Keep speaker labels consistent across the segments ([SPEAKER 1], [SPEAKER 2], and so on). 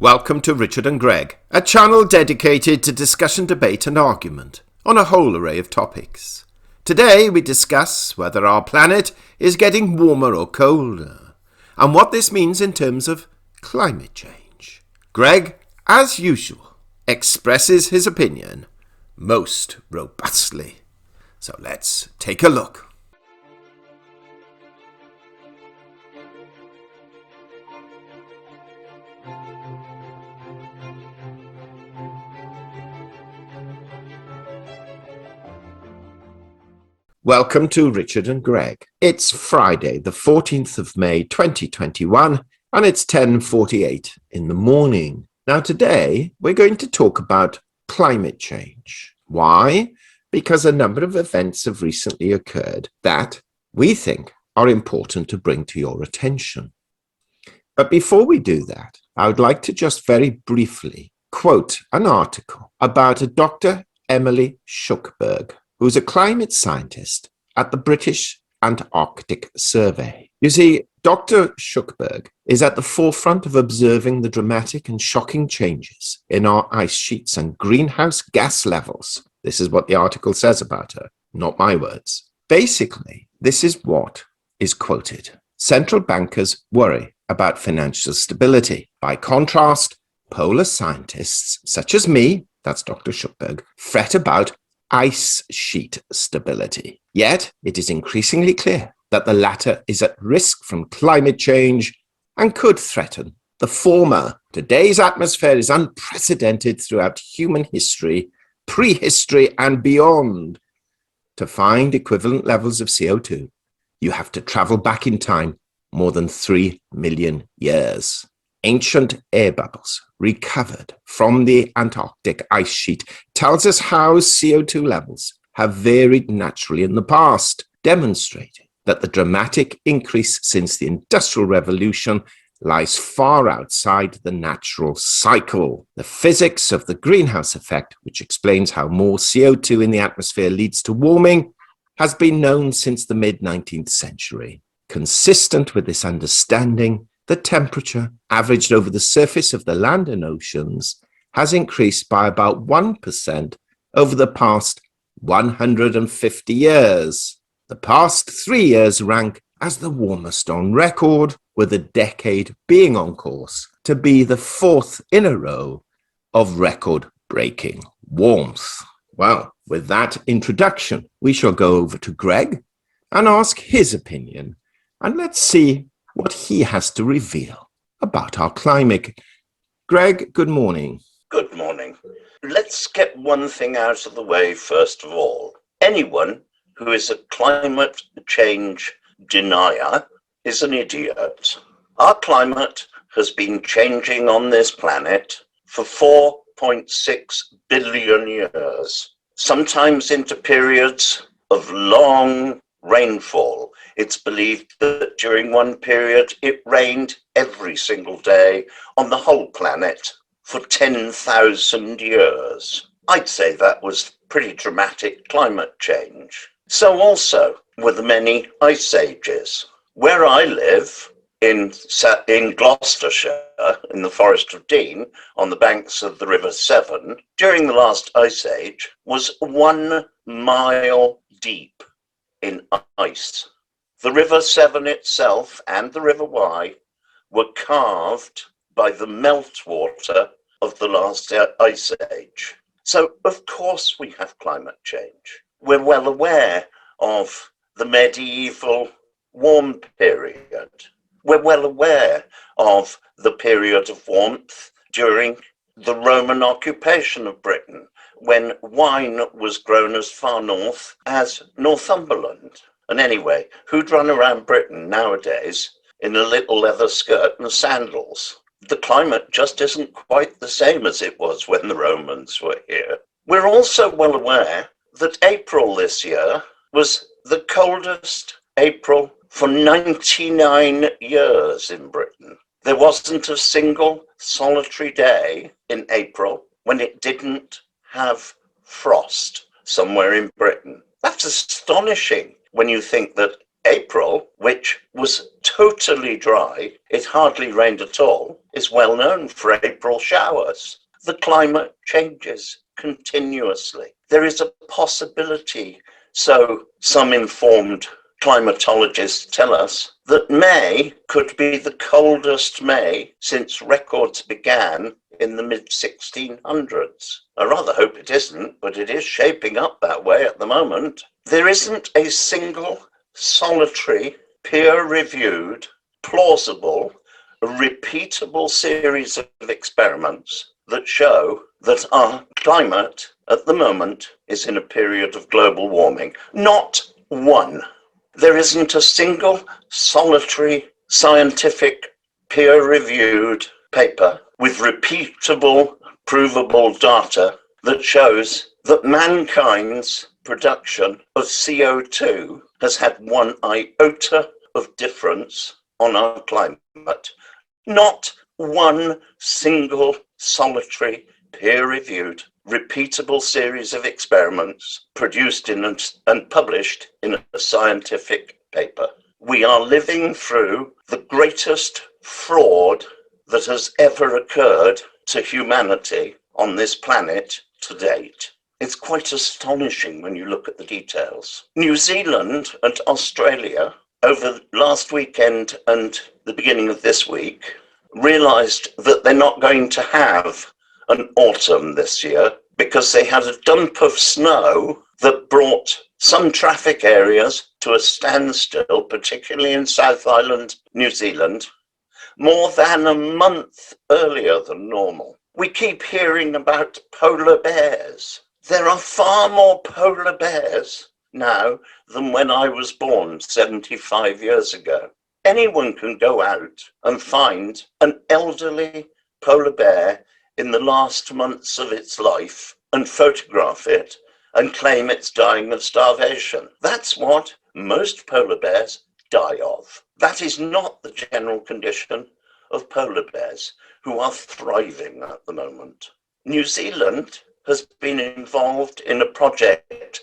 [SPEAKER 1] Welcome to Richard and Greg, a channel dedicated to discussion, debate and argument on a whole array of topics. Today we discuss whether our planet is getting warmer or colder, and what this means in terms of climate change. Greg, as usual, expresses his opinion most robustly. So let's take a look. Welcome to Richard and Greg. It's Friday, the 14th of May, 2021, and it's 10:48 in the morning. Now today, we're going to talk about climate change. Why? Because a number of events have recently occurred that we think are important to bring to your attention. But before we do that, I would like to just very briefly quote an article about a Dr. Emily Shuckburgh, who's a climate scientist at the British Antarctic Survey. You see, Dr. Shuckburgh is at the forefront of observing the dramatic and shocking changes in our ice sheets and greenhouse gas levels. This is what the article says about her, not my words. Basically, this is what is quoted. Central bankers worry about financial stability. By contrast, polar scientists such as me, that's Dr. Shuckburgh, fret about ice sheet stability. Yet, it is increasingly clear that the latter is at risk from climate change and could threaten the former. Today's atmosphere is unprecedented throughout human history, prehistory, and beyond. To find equivalent levels of CO2, you have to travel back in time more than 3 million years. Ancient air bubbles recovered from the Antarctic ice sheet tells us how CO2 levels have varied naturally in the past, demonstrating that the dramatic increase since the Industrial Revolution lies far outside the natural cycle. The physics of the greenhouse effect, which explains how more CO2 in the atmosphere leads to warming, has been known since the mid-19th century. Consistent with this understanding, the temperature averaged over the surface of the land and oceans has increased by about 1% over the past 150 years. The past 3 years rank as the warmest on record, with a decade being on course to be the fourth in a row of record-breaking warmth. Well, with that introduction, we shall go over to Greg and ask his opinion, and let's see what he has to reveal about our climate. Greg, good morning.
[SPEAKER 2] Good morning. Let's get one thing out of the way first of all. Anyone who is a climate change denier is an idiot. Our climate has been changing on this planet for 4.6 billion years, sometimes into periods of long rainfall. It's believed that during one period it rained every single day on the whole planet for 10,000 years. I'd say that was pretty dramatic climate change. So also were the many ice ages. Where I live, in Gloucestershire, in the Forest of Dean, on the banks of the River Severn, during the last ice age, was 1 mile deep in ice. The River Severn itself and the River Wye were carved by the meltwater of the last ice age. So, of course, we have climate change. We're well aware of the medieval warm period. We're well aware of the period of warmth during the Roman occupation of Britain, when wine was grown as far north as Northumberland. And anyway, who'd run around Britain nowadays in a little leather skirt and sandals? The climate just isn't quite the same as it was when the Romans were here. We're also well aware that April this year was the coldest April for 99 years in Britain. There wasn't a single solitary day in April when it didn't have frost somewhere in Britain. That's astonishing when you think that April, which was totally dry, it hardly rained at all, is well known for April showers. The climate changes continuously. There is a possibility, so some informed climatologists tell us, that May could be the coldest May since records began in the mid-1600s. I rather hope it isn't, but it is shaping up that way at the moment. There isn't a single solitary, peer-reviewed, plausible, repeatable series of experiments that show that our climate at the moment is in a period of global warming. Not one. There isn't a single solitary scientific peer-reviewed paper with repeatable, provable data that shows that mankind's production of CO2 has had one iota of difference on our climate. Not one single solitary peer-reviewed repeatable series of experiments produced in and published in a scientific paper. We are living through the greatest fraud that has ever occurred to humanity on this planet to date. It's quite astonishing when you look at the details. New Zealand and Australia, over last weekend and the beginning of this week, realized that they're not going to have an autumn this year because they had a dump of snow that brought some traffic areas to a standstill, particularly in South Island, New Zealand, more than a month earlier than normal. We keep hearing about polar bears. There are far more polar bears now than when I was born 75 years ago. Anyone can go out and find an elderly polar bear in the last months of its life and photograph it and claim it's dying of starvation. That's what most polar bears die of. That is not the general condition of polar bears, who are thriving at the moment. New Zealand has been involved in a project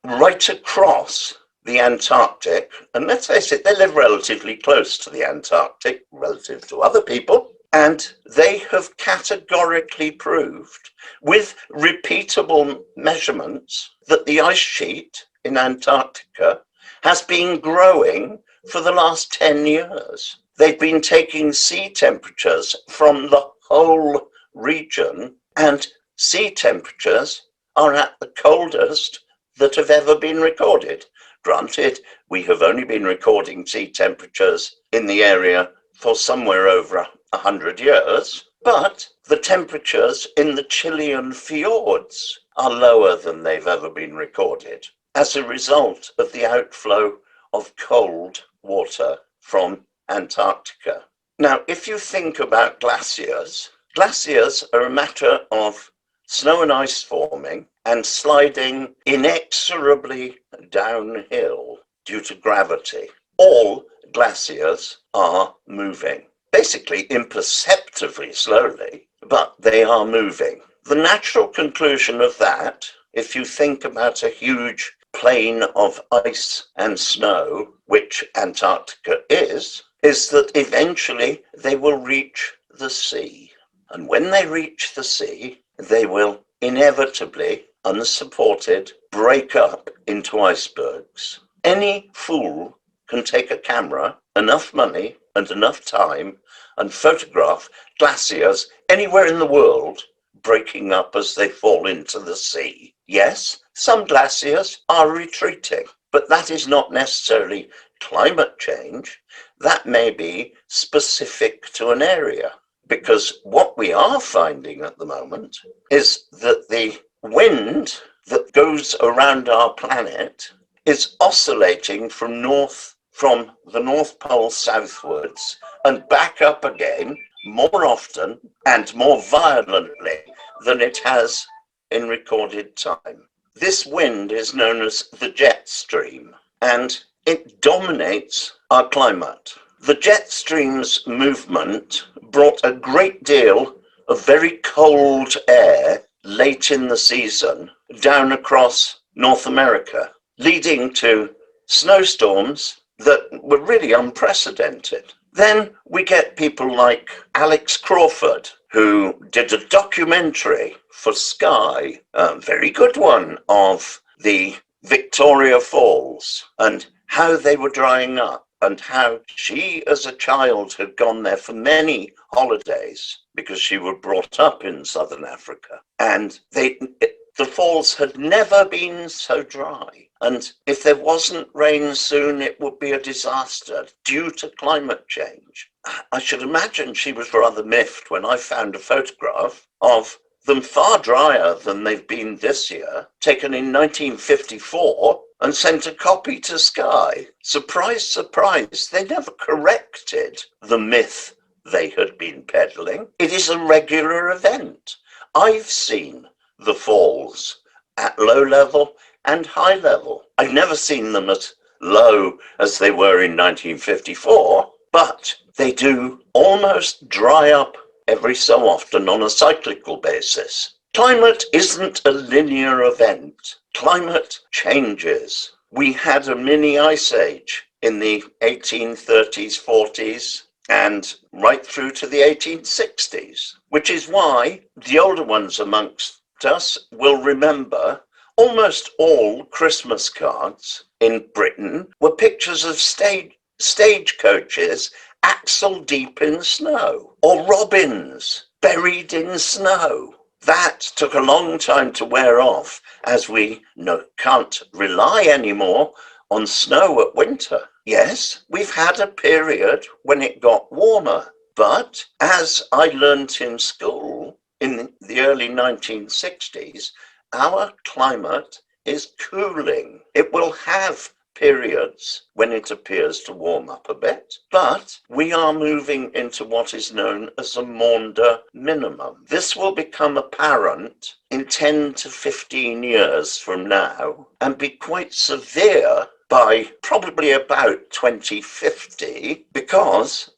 [SPEAKER 2] right across the Antarctic, and let's face it, they live relatively close to the Antarctic relative to other people, and they have categorically proved with repeatable measurements that the ice sheet in Antarctica has been growing for the last 10 years. They've been taking sea temperatures from the whole region, and sea temperatures are at the coldest that have ever been recorded. Granted, we have only been recording sea temperatures in the area for somewhere over 100 years, but the temperatures in the Chilean fjords are lower than they've ever been recorded as a result of the outflow of cold water from Antarctica. Now, if you think about glaciers, glaciers are a matter of snow and ice forming and sliding inexorably downhill due to gravity. All glaciers are moving, basically imperceptibly slowly, but they are moving. The natural conclusion of that, if you think about a huge plain of ice and snow, which Antarctica is that eventually they will reach the sea. And when they reach the sea, they will inevitably, unsupported, break up into icebergs. Any fool can take a camera, enough money and enough time, and photograph glaciers anywhere in the world breaking up as they fall into the sea. Yes, some glaciers are retreating, but that is not necessarily climate change. That may be specific to an area, because what we are finding at the moment is that the wind that goes around our planet is oscillating from the North Pole southwards and back up again more often and more violently than it has in recorded time. This wind is known as the jet stream, and it dominates our climate. The jet stream's movement brought a great deal of very cold air late in the season down across North America, leading to snowstorms that were really unprecedented. Then we get people like Alex Crawford, who did a documentary for Sky, a very good one, of the Victoria Falls and how they were drying up, and how she as a child had gone there for many holidays because she was brought up in southern Africa, and the falls had never been so dry. And if there wasn't rain soon, it would be a disaster due to climate change. I should imagine she was rather miffed when I found a photograph of them far drier than they've been this year, taken in 1954, and sent a copy to Sky. Surprise, surprise, they never corrected the myth they had been peddling. It is a regular event. I've seen the falls at low level and high level. I've never seen them as low as they were in 1954, but they do almost dry up every so often on a cyclical basis. Climate isn't a linear event. Climate changes. We had a mini ice age in the 1830s, 40s, and right through to the 1860s, which is why the older ones amongst us will remember almost all Christmas cards in Britain were pictures of stagecoaches axle deep in snow, or robins buried in snow. That took a long time to wear off, as we can't rely anymore on snow at winter. Yes, we've had a period when it got warmer, but as I learnt in school in the early 1960s, our climate is cooling. It will have periods when it appears to warm up a bit, but we are moving into what is known as a Maunder minimum. This will become apparent in 10 to 15 years from now and be quite severe by probably about 2050, because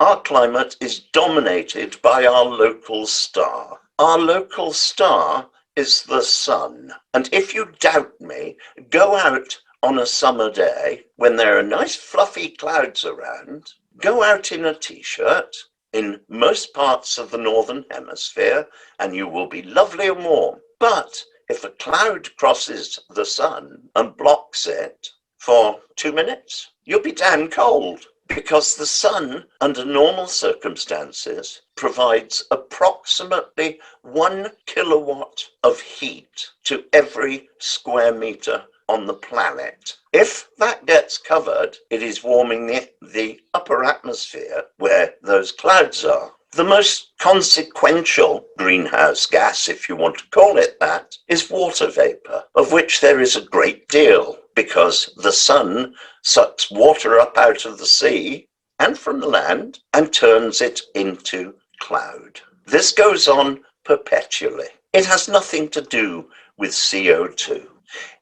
[SPEAKER 2] our climate is dominated by our local star. Our local star is the sun. And if you doubt me, go out on a summer day when there are nice fluffy clouds around, go out in a t-shirt in most parts of the northern hemisphere and you will be lovely and warm. But if a cloud crosses the sun and blocks it for 2 minutes, you'll be damn cold, because the sun, under normal circumstances, provides approximately 1 kilowatt of heat to every square meter on the planet. If that gets covered, it is warming the upper atmosphere where those clouds are. The most consequential greenhouse gas, if you want to call it that, is water vapor, of which there is a great deal, because the sun sucks water up out of the sea and from the land and turns it into cloud. This goes on perpetually. It has nothing to do with CO2.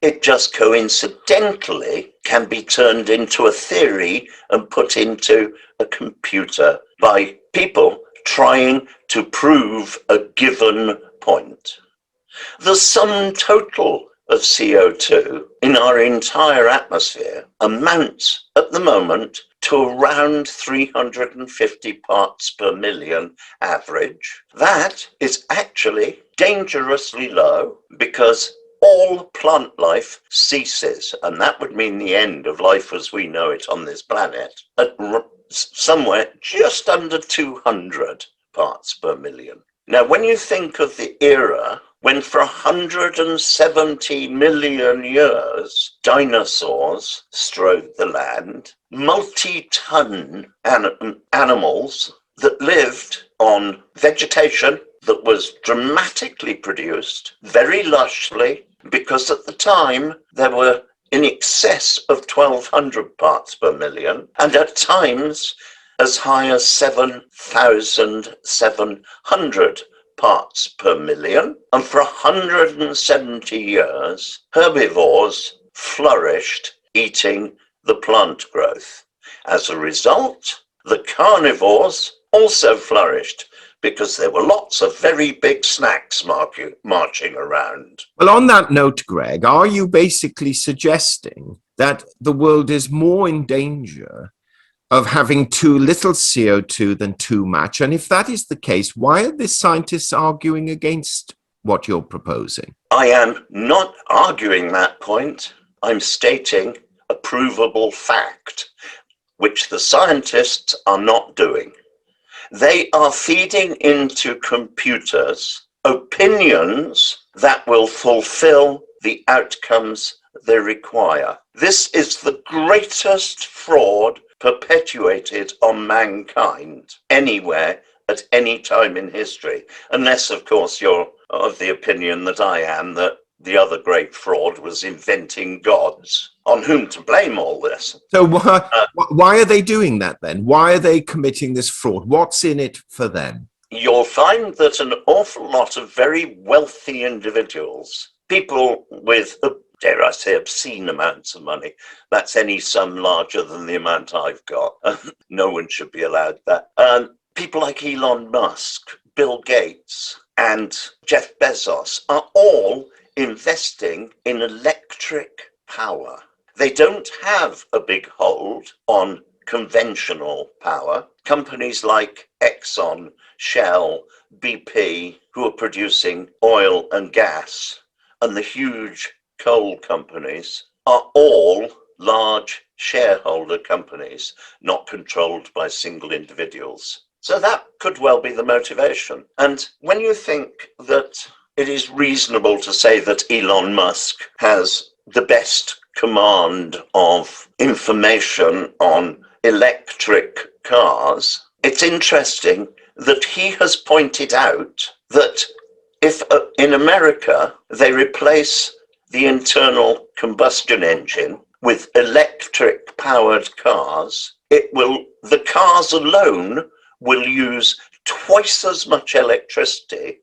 [SPEAKER 2] It just coincidentally can be turned into a theory and put into a computer by people trying to prove a given point. The sum total of CO2 in our entire atmosphere amounts at the moment to around 350 parts per million average. That is actually dangerously low, because all plant life ceases, and that would mean the end of life as we know it on this planet, at somewhere just under 200 parts per million. Now, when you think of the era when for 170 million years dinosaurs strode the land, multi-ton animals that lived on vegetation that was dramatically produced very lushly, because at the time there were in excess of 1,200 parts per million, and at times as high as 7,700 parts per million. And for 170 years, herbivores flourished eating the plant growth. As a result, the carnivores also flourished, because there were lots of very big snacks marching around.
[SPEAKER 1] Well, on that note, Greg, are you basically suggesting that the world is more in danger of having too little CO2 than too much? And if that is the case, why are the scientists arguing against what you're proposing?
[SPEAKER 2] I am not arguing that point. I'm stating a provable fact, which the scientists are not doing. They are feeding into computers opinions that will fulfill the outcomes they require. This is the greatest fraud perpetuated on mankind anywhere at any time in history, unless, of course, you're of the opinion that I am, that the other great fraud was inventing gods. On whom to blame all this?
[SPEAKER 1] So why are they doing that then? Why are they committing this fraud? What's in it for them?
[SPEAKER 2] You'll find that an awful lot of very wealthy individuals, people with, dare I say, obscene amounts of money, that's any sum larger than the amount I've got. No one should be allowed that. People like Elon Musk, Bill Gates, and Jeff Bezos are all investing in electric power. They don't have a big hold on conventional power. Companies like Exxon, Shell, BP, who are producing oil and gas, and the huge coal companies are all large shareholder companies, not controlled by single individuals. So that could well be the motivation. And when you think that it is reasonable to say that Elon Musk has the best command of information on electric cars, it's interesting that he has pointed out that if in America they replace the internal combustion engine with electric powered cars, the cars alone will use twice as much electricity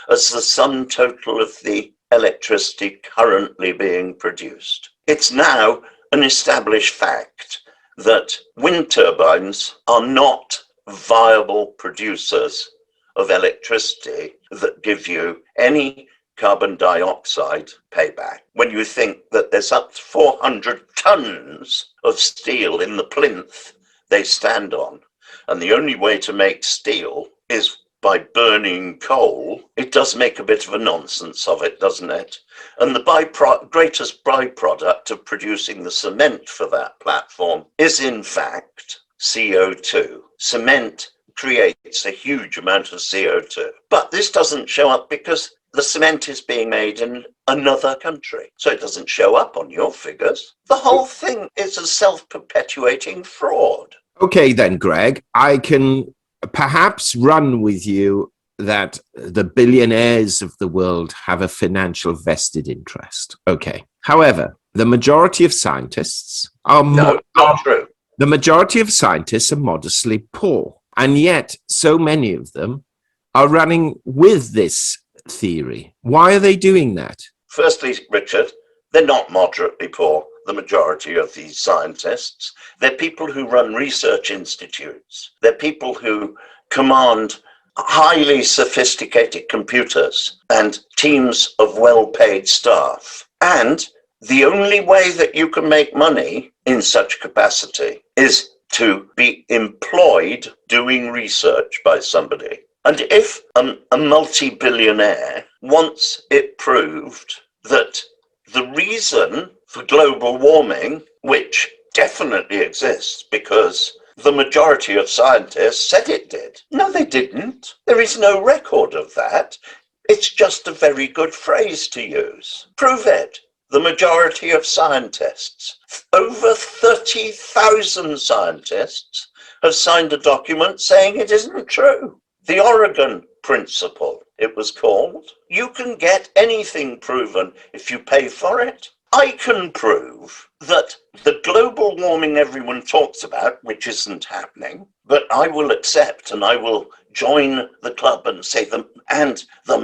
[SPEAKER 2] as the sum total of the electricity currently being produced. It's now an established fact that wind turbines are not viable producers of electricity that give you any carbon dioxide payback. When you think that there's up to 400 tons of steel in the plinth they stand on, and the only way to make steel is by burning coal, it does make a bit of a nonsense of it, doesn't it? And the greatest byproduct of producing the cement for that platform is, in fact, CO2. Cement creates a huge amount of CO2. But this doesn't show up because the cement is being made in another country. So it doesn't show up on your figures. The whole thing is a self-perpetuating fraud.
[SPEAKER 1] Okay, then, Greg, I can perhaps run with you that the billionaires of the world have a financial vested interest. Okay. However, the majority of scientists are
[SPEAKER 2] not true.
[SPEAKER 1] The majority of scientists are modestly poor, and yet so many of them are running with this theory. Why are they doing that?
[SPEAKER 2] Firstly, Richard, they're not moderately poor, the majority of these scientists. They're people who run research institutes. They're people who command highly sophisticated computers and teams of well-paid staff. And the only way that you can make money in such capacity is to be employed doing research by somebody. And if a multi-billionaire wants it proved that the reason for global warming, which definitely exists because the majority of scientists said it did. No, they didn't. There is no record of that. It's just a very good phrase to use. Prove it. The majority of scientists, over 30,000 scientists, have signed a document saying it isn't true. The Oregon Principle, it was called. You can get anything proven if you pay for it. I can prove that the global warming everyone talks about, which isn't happening, but I will accept and I will join the club and say them, and the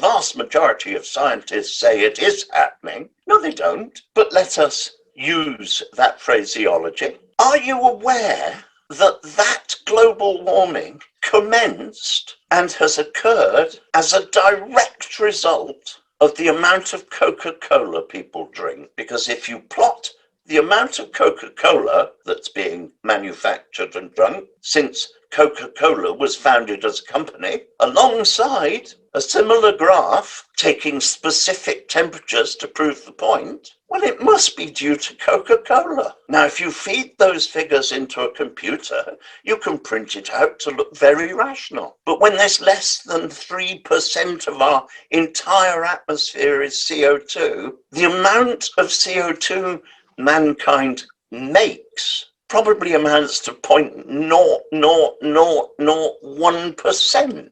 [SPEAKER 2] vast majority of scientists say it is happening. No, they don't. But let us use that phraseology. Are you aware that global warming commenced and has occurred as a direct result of the amount of Coca-Cola people drink. Because if you plot the amount of Coca-Cola that's being manufactured and drunk since Coca-Cola was founded as a company, alongside a similar graph taking specific temperatures to prove the point, well, it must be due to Coca-Cola. Now, if you feed those figures into a computer, you can print it out to look very rational. But when there's less than 3% of our entire atmosphere is CO2, the amount of CO2 mankind makes probably amounts to 0.00001%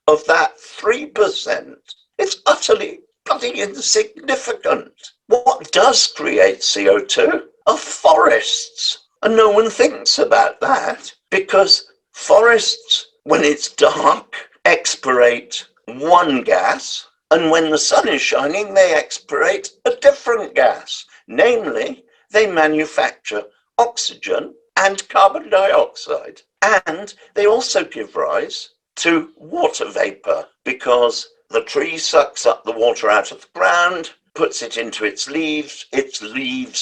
[SPEAKER 2] of that 3%. It's utterly bloody insignificant. What does create CO2 are forests. And no one thinks about that because forests, when it's dark, expirate one gas, and when the sun is shining, they expirate a different gas. Namely, they manufacture oxygen and carbon dioxide. And they also give rise to water vapor because the tree sucks up the water out of the ground, puts it into its leaves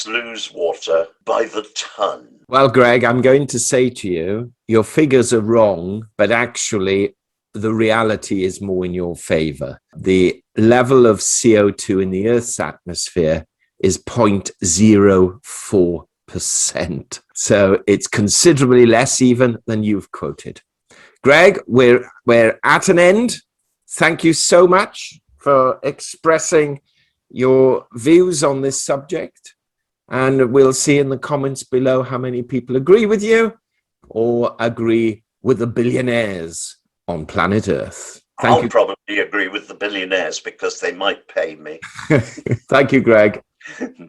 [SPEAKER 2] lose water by the ton.
[SPEAKER 1] Well, Greg, I'm going to say to you, your figures are wrong, but actually the reality is more in your favor. The level of CO2 in the Earth's atmosphere is 0.04%. So it's considerably less even than you've quoted. Greg, we're at an end. Thank you so much for expressing your views on this subject. And we'll see in the comments below how many people agree with you or agree with the billionaires on planet Earth.
[SPEAKER 2] I'll probably agree with the billionaires because they might pay me.
[SPEAKER 1] Thank you, Greg.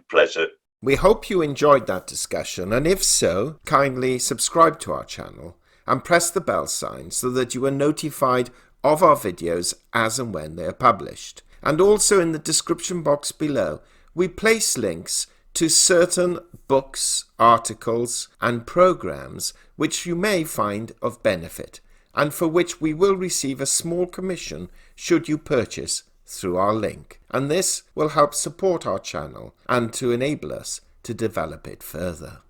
[SPEAKER 2] Pleasure.
[SPEAKER 1] We hope you enjoyed that discussion, and if so, kindly subscribe to our channel and press the bell sign so that you are notified of our videos as and when they are published. And also in the description box below, we place links to certain books, articles, and programs which you may find of benefit, and for which we will receive a small commission should you purchase through our link. And this will help support our channel and to enable us to develop it further.